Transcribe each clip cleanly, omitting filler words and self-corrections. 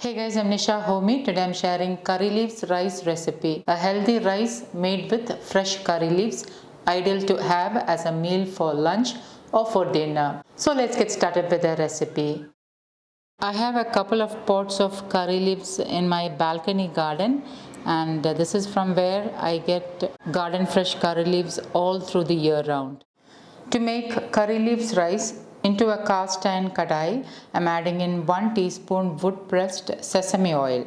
Hey guys, I'm Nisha Homi. Today I'm sharing curry leaves rice recipe. A healthy rice made with fresh curry leaves, ideal to have as a meal for lunch or for dinner. So let's get started with the recipe. I have a couple of pots of curry leaves in my balcony garden, and this is from where I get garden fresh curry leaves all through the year round. To make curry leaves rice, into a cast iron kadai, I am adding in 1 teaspoon wood pressed sesame oil.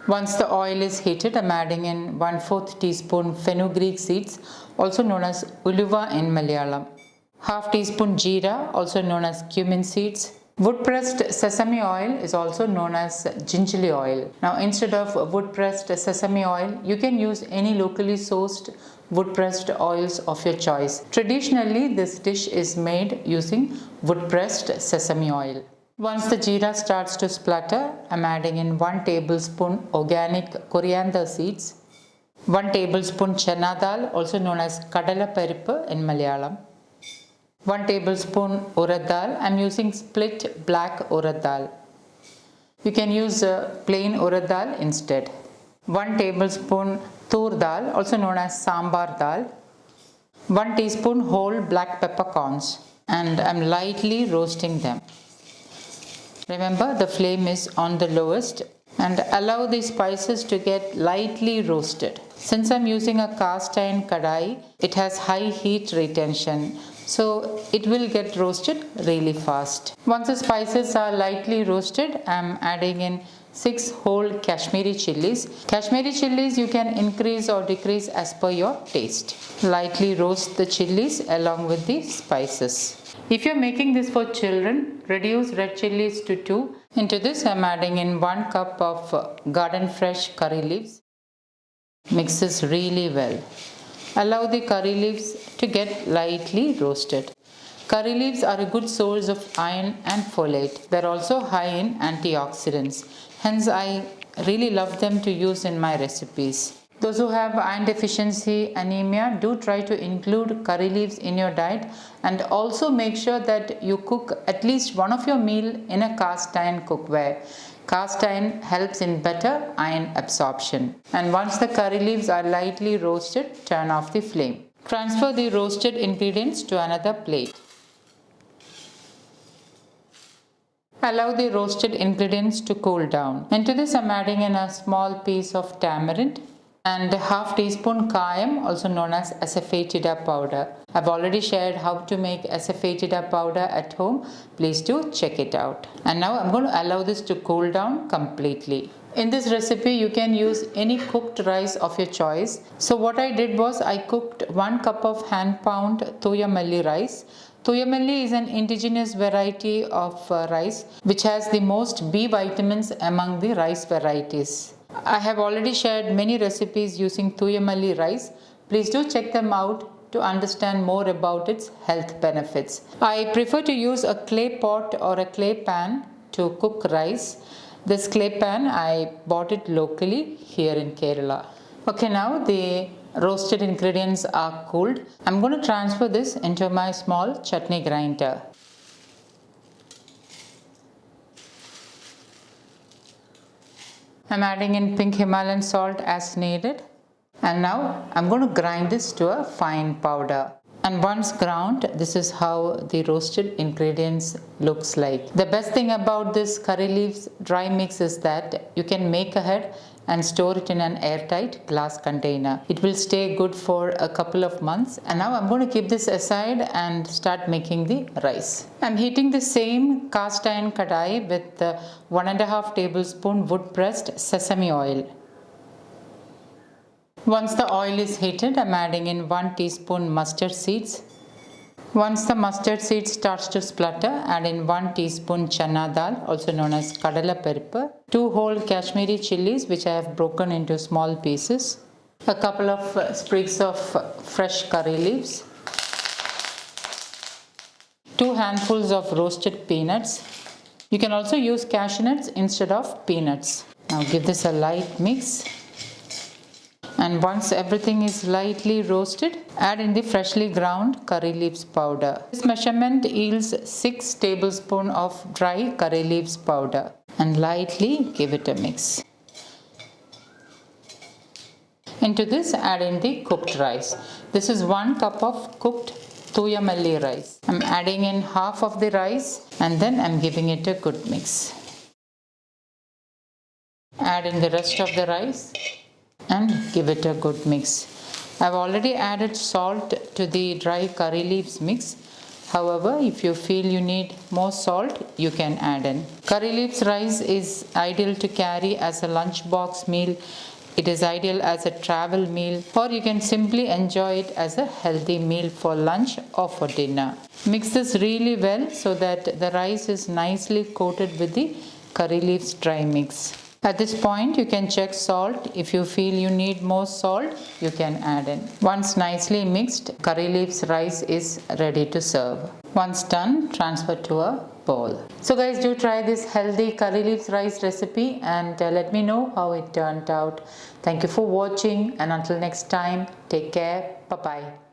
Once the oil is heated, I am adding in 1/4 teaspoon fenugreek seeds, also known as uluva in Malayalam. Half teaspoon jeera, also known as cumin seeds. Wood pressed sesame oil is also known as gingerly oil. Now, instead of wood pressed sesame oil, you can use any locally sourced wood pressed oils of your choice. Traditionally, this dish is made using wood pressed sesame oil. Once the jeera starts to splutter, I'm adding in 1 tablespoon organic coriander seeds, 1 tablespoon channa dal, also known as kadala parippu in Malayalam, 1 tablespoon urad dal. I'm using split black urad dal. You can use plain urad dal instead. 1 tablespoon tur dal, also known as sambar dal, 1 teaspoon whole black peppercorns, and I'm lightly roasting them. Remember, the flame is on the lowest and allow the spices to get lightly roasted. Since I'm using a cast iron kadai, it has high heat retention, so it will get roasted really fast. Once the spices are lightly roasted, I'm adding in 6 whole Kashmiri chilies. Kashmiri chilies you can increase or decrease as per your taste. Lightly roast the chilies along with the spices. If you're making this for children, reduce red chilies to 2. Into this I'm adding in 1 cup of garden fresh curry leaves. Mix this really well. Allow the curry leaves to get lightly roasted. Curry leaves are a good source of iron and folate. They're also high in antioxidants. Hence, I really love them to use in my recipes. Those who have iron deficiency, anemia, do try to include curry leaves in your diet, and also make sure that you cook at least one of your meal in a cast iron cookware. Cast iron helps in better iron absorption. And once the curry leaves are lightly roasted, turn off the flame. Transfer the roasted ingredients to another plate. Allow the roasted ingredients to cool down. Into this I'm adding in a small piece of tamarind and half teaspoon kayam, also known as asafoeitida powder. I've already shared how to make asafoeitida powder at home. Please do check it out. And now I'm going to allow this to cool down completely. In this recipe, you can use any cooked rice of your choice. So what I did was I cooked 1 cup of hand pound thoyamalli rice. Thoyamalli is an indigenous variety of rice which has the most B vitamins among the rice varieties. I have already shared many recipes using thoyamalli rice. Please do check them out to understand more about its health benefits. I prefer to use a clay pot or a clay pan to cook rice. This clay pan, I bought it locally here in Kerala. Okay, now the roasted ingredients are cooled. I'm going to transfer this into my small chutney grinder. I'm adding in pink Himalayan salt as needed. And now I'm going to grind this to a fine powder. And once ground, this is how the roasted ingredients looks like. The best thing about this curry leaves dry mix is that you can make ahead and store it in an airtight glass container. It will stay good for a couple of months. And now I'm going to keep this aside and start making the rice. I'm heating the same cast iron kadai with 1.5 tablespoon wood pressed sesame oil. Once the oil is heated, I'm adding in 1 teaspoon mustard seeds. Once the mustard seed starts to splutter, add in 1 teaspoon channa dal, also known as kadala parippu, 2 whole Kashmiri chilies which I have broken into small pieces, a couple of sprigs of fresh curry leaves, 2 handfuls of roasted peanuts. You can also use cashew nuts instead of peanuts. Now give this a light mix. And once everything is lightly roasted, add in the freshly ground curry leaves powder. This measurement yields 6 tablespoons of dry curry leaves powder and lightly give it a mix. Into this, add in the cooked rice. This is 1 cup of cooked thuyamalli rice. I'm adding in half of the rice and then I'm giving it a good mix. Add in the rest of the rice and give it a good mix. I've already added salt to the dry curry leaves mix. However, if you feel you need more salt, you can add in. Curry leaves rice is ideal to carry as a lunchbox meal. It is ideal as a travel meal, or you can simply enjoy it as a healthy meal for lunch or for dinner. Mix this really well so that the rice is nicely coated with the curry leaves dry mix. At this point, you can check salt. If you feel you need more salt, you can add in. Once nicely mixed, curry leaves rice is ready to serve. Once done, transfer to a bowl. So guys, do try this healthy curry leaves rice recipe and let me know how it turned out. Thank you for watching, and until next time, take care. Bye-bye.